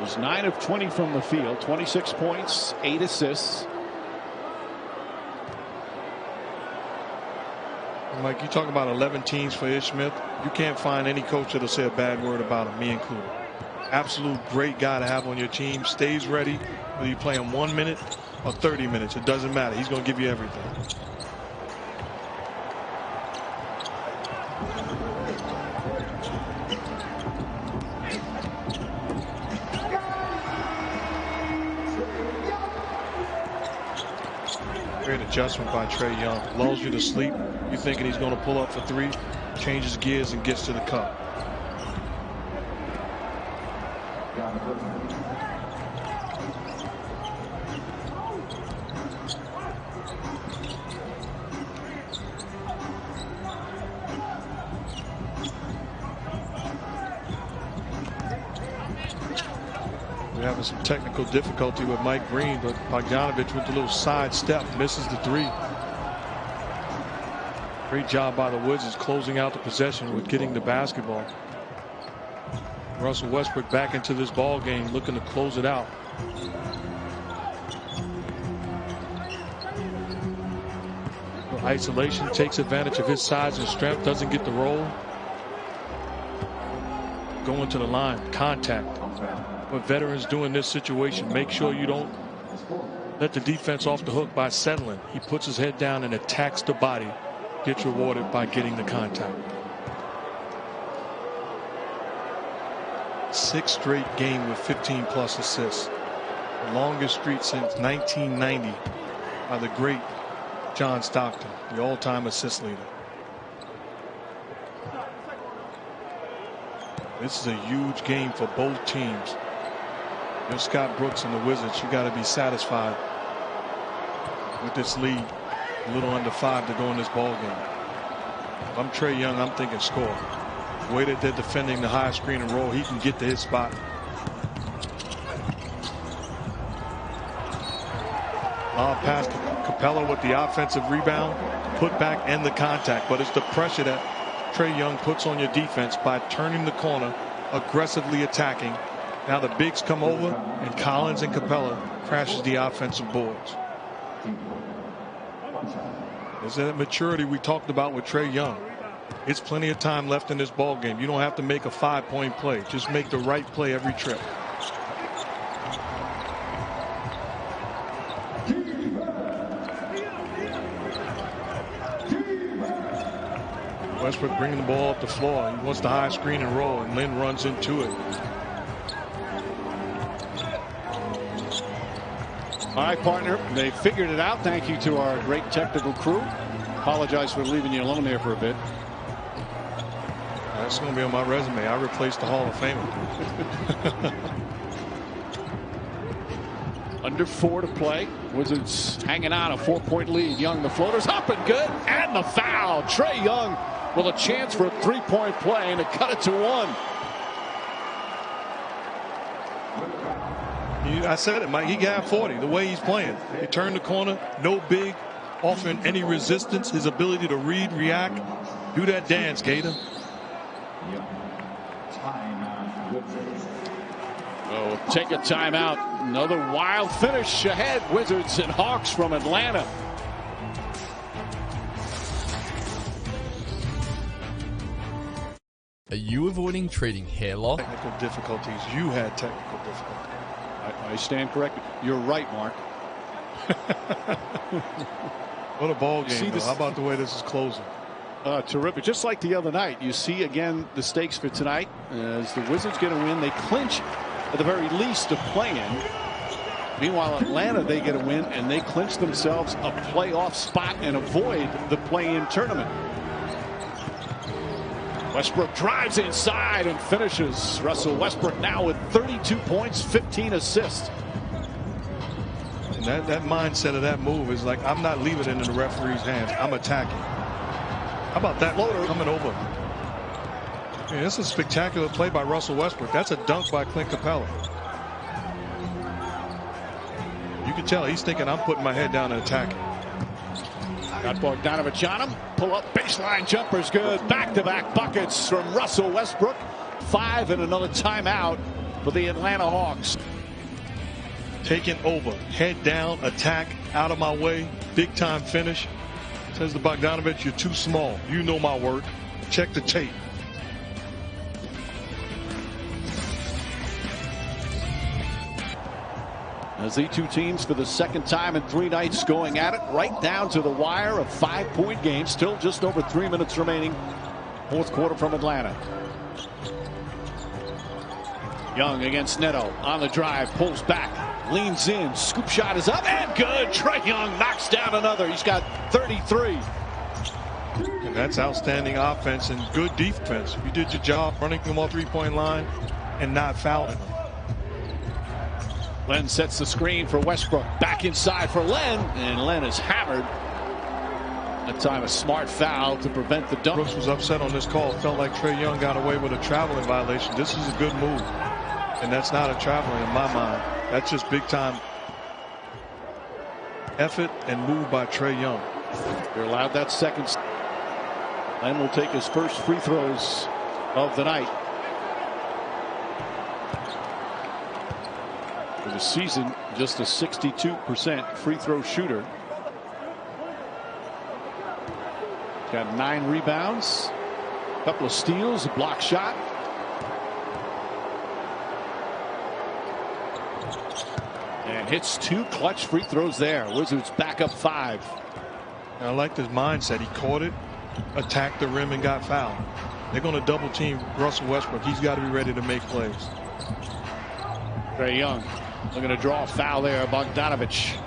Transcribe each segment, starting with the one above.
Was 9 of 20 from the field, 26 points, 8 assists. Mike, you talk about 11 teams for Ish Smith. You can't find any coach that'll say a bad word about him, me included. Absolute great guy to have on your team. Stays ready, whether you play him 1 minute or 30 minutes. It doesn't matter. He's going to give you everything. Great adjustment by Trae Young. Lulls you to sleep. You're thinking he's going to pull up for three. Changes gears and gets to the cup. We're having some technical difficulty with Mike Green, but Bogdanovich with a little side step misses the three. Great job by the Wizards closing out the possession with getting the basketball. Russell Westbrook back into this ball game looking to close it out. Isolation, takes advantage of his size and strength, doesn't get the roll. Going to the line, contact. What veterans do in this situation, make sure you don't let the defense off the hook by settling. He puts his head down and attacks the body. Gets rewarded by getting the contact. 6th straight game with 15+ assists. The longest streak since 1990 by the great John Stockton, the all-time assist leader. This is a huge game for both teams. You're Scott Brooks and the Wizards. You got to be satisfied with this lead. A little under 5 to go in this ball game. If I'm Trae Young, I'm thinking score. The way that they're defending the high screen and roll, he can get to his spot. Pass to Capella with the offensive rebound, put back and the contact. But it's the pressure that Trae Young puts on your defense by turning the corner, aggressively attacking. Now the bigs come over, and Collins and Capella crashes the offensive boards. There's that maturity we talked about with Trae Young. It's plenty of time left in this ball game. You don't have to make a 5-point play. Just make the right play every trip. Westbrook bringing the ball up the floor. He wants the high screen and roll, and Lynn runs into it. All right, partner, they figured it out. Thank you to our great technical crew. Apologize for leaving you alone there for a bit. That's going to be on my resume. I replaced the Hall of Famer. Under 4 to play. Wizards hanging on a 4-point lead. Young, the floater's up and good. And the foul. Trae Young with a chance for a 3-point play and to cut it to 1. I said it, Mike. He got 40 the way he's playing. He turned the corner, no big, offering any resistance. His ability to read, react, do that dance, Gator. Oh, take a timeout. Another wild finish ahead. Wizards and Hawks from Atlanta. Are you avoiding trading hair loss? Technical difficulties. You had technical difficulties. I stand corrected. You're right, Mark. What a ball game. How about the way this is closing? Terrific. Just like the other night, you see again the stakes for tonight. As the Wizards get a win, they clinch at the very least a play-in. Meanwhile, Atlanta, they get a win and they clinch themselves a playoff spot and avoid the play-in tournament. Westbrook drives inside and finishes. Russell Westbrook now with 32 points, 15 assists. And that mindset of that move is like, I'm not leaving it in the referee's hands. I'm attacking. How about that floater coming over? Yeah, that's a spectacular play by Russell Westbrook. That's a dunk by Clint Capella. You can tell he's thinking, I'm putting my head down and attacking. Got Bogdanovich on him. Pull up baseline jumper's good. Back-to-back buckets from Russell Westbrook. 5 and another timeout for the Atlanta Hawks. Taking over, head down, attack, out of my way, big time finish. Says to Bogdanovich, you're too small. You know my work. Check the tape. As the two teams for the second time in 3 nights going at it right down to the wire, a 5-point game. Still just over 3 minutes remaining. Fourth quarter from Atlanta. Young against Neto on the drive, pulls back, leans in, scoop shot is up and good. Trae Young knocks down another. He's got 33. And that's outstanding offense and good defense. You did your job running them off 3-point line and not fouling them. Len sets the screen for Westbrook. Back inside for Len, and Len is hammered. That time a smart foul to prevent the dunk. Brooks was upset on this call. Felt like Trae Young got away with a traveling violation. This is a good move. And that's not a traveling in my mind. That's just big time effort and move by Trae Young. They're allowed that second. Len will take his first free throws of the night. For the season, just a 62% free throw shooter. Got 9 rebounds, a couple of steals, a block shot. And hits 2 clutch free throws there. Wizards back up 5. I like his mindset. He caught it, attacked the rim, and got fouled. They're going to double team Russell Westbrook. He's got to be ready to make plays. Trae Young looking to draw a foul there. Bogdanovich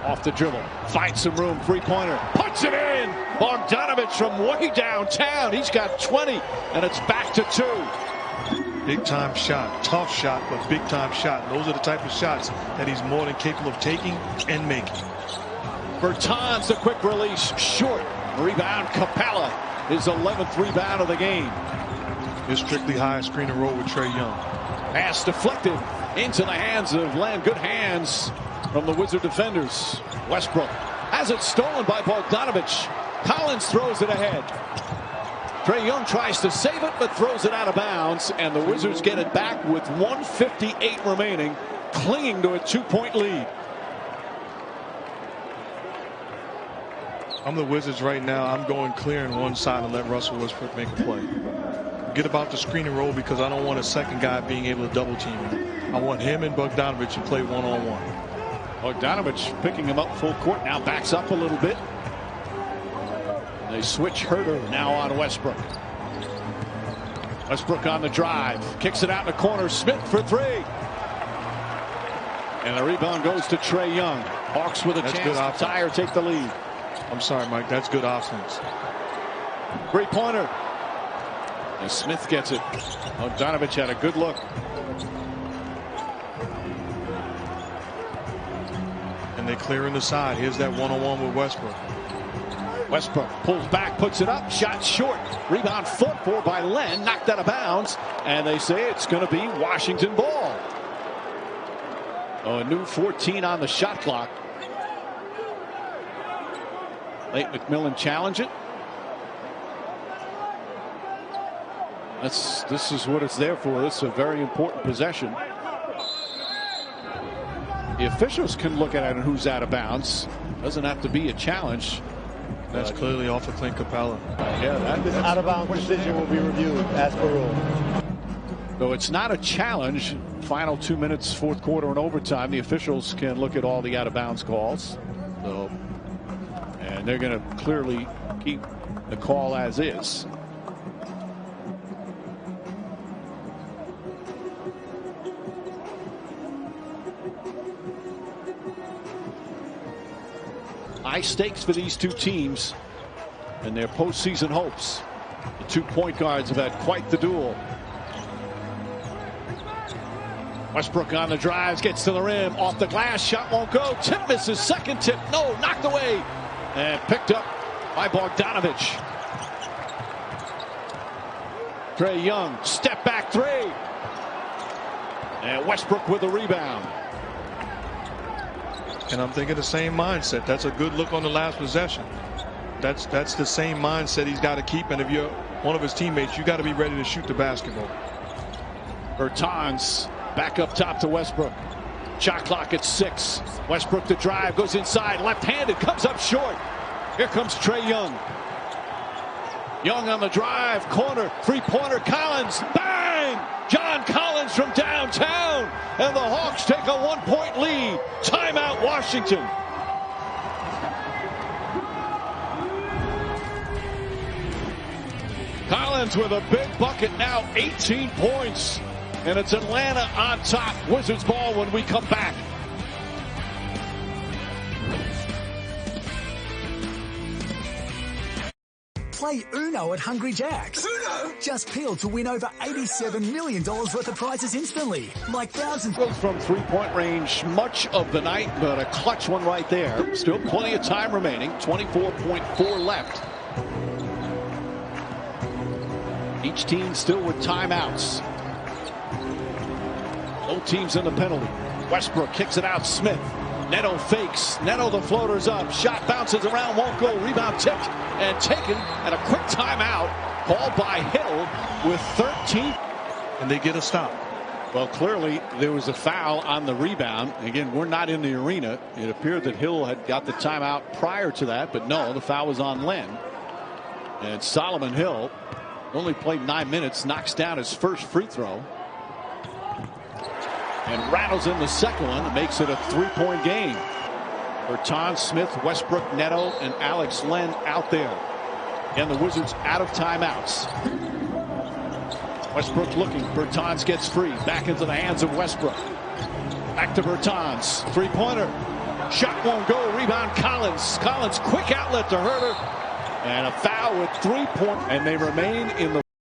off the dribble, finds some room, 3-pointer, puts it in. Bogdanovich from way downtown. He's got 20, and it's back to 2. Big time shot, tough shot, but big time shot. And those are the type of shots that he's more than capable of taking and making. Bertans, a quick release, short. Rebound, Capella, his 11th rebound of the game. It's strictly high screen and roll with Trae Young. Pass deflected into the hands of Len. Good hands from the Wizard defenders. Westbrook has it stolen by Bogdanovich. Collins throws it ahead. Trae Young tries to save it, but throws it out of bounds, and the Wizards get it back with 1:58 remaining, clinging to a 2-point lead. I'm the Wizards right now. I'm going clear on one side and let Russell Westbrook make a play. Forget about the screen and roll because I don't want a second guy being able to double team him. I want him and Bogdanovich to play one-on-one. Bogdanovich picking him up full court, now backs up a little bit. They switch Herter now on Westbrook. Westbrook on the drive, kicks it out in the corner. Smith for 3. And the rebound goes to Trae Young. Hawks with a chance to tie or take the lead. I'm sorry, Mike. That's good offense. 3-pointer. And Smith gets it. Bogdanovich had a good look. And they clear in the side. Here's that one-on-one with Westbrook. Westbrook pulls back, puts it up, shot short. Rebound fought for by Len, knocked out of bounds, and they say it's going to be Washington ball. A new 14 on the shot clock. Late McMillan challenge it. This is what it's there for. This is a very important possession. The officials can look at it and who's out of bounds. Doesn't have to be a challenge. That's clearly off of Clint Capella. Yeah, this out of bounds decision will be reviewed as per rule. So it's not a challenge. Final 2 minutes, fourth quarter and overtime. The officials can look at all the out of bounds calls. So, and they're going to clearly keep the call as is. High stakes for these two teams and their postseason hopes. The 2 point guards have had quite the duel. Westbrook on the drives, gets to the rim, off the glass, shot won't go. Tip misses, second tip, no, knocked away, and picked up by Bogdanovich. Trae Young, step back 3. And Westbrook with a rebound. And I'm thinking the same mindset. That's a good look on the last possession. That's the same mindset he's got to keep. And if you're one of his teammates, you got to be ready to shoot the basketball. Bertans back up top to Westbrook. Shot clock at 6. Westbrook to drive, goes inside, left-handed, comes up short. Here comes Trae Young. Young on the drive, corner, three-pointer, Collins, bang! John Collins from downtown, and the Hawks take a 1-point lead. Timeout, Washington. Collins with a big bucket now, 18 points. And it's Atlanta on top. Wizards ball when we come back. Play Uno at Hungry Jack's. Uno! Just peel to win over $87 million worth of prizes instantly. Like thousands. Goes from three-point range much of the night, but a clutch one right there. Still plenty of time remaining. 24.4 left. Each team still with timeouts. Both teams in the penalty. Westbrook kicks it out. Smith. Neto fakes. Neto, the floater's up. Shot bounces around, won't go. Rebound tipped and taken. And a quick timeout called by Hill with 13. And they get a stop. Well, clearly there was a foul on the rebound. Again, we're not in the arena. It appeared that Hill had got the timeout prior to that, but no, the foul was on Len. And Solomon Hill only played 9 minutes, knocks down his first free throw. And rattles in the second one, makes it a 3-point game. Bertans, Smith, Westbrook, Neto, and Alex Len out there. And the Wizards out of timeouts. Westbrook looking. Bertans gets free. Back into the hands of Westbrook. Back to Bertans. Three-pointer. Shot won't go. Rebound Collins. Collins, quick outlet to Herter. And a foul with 3 points. And they remain in the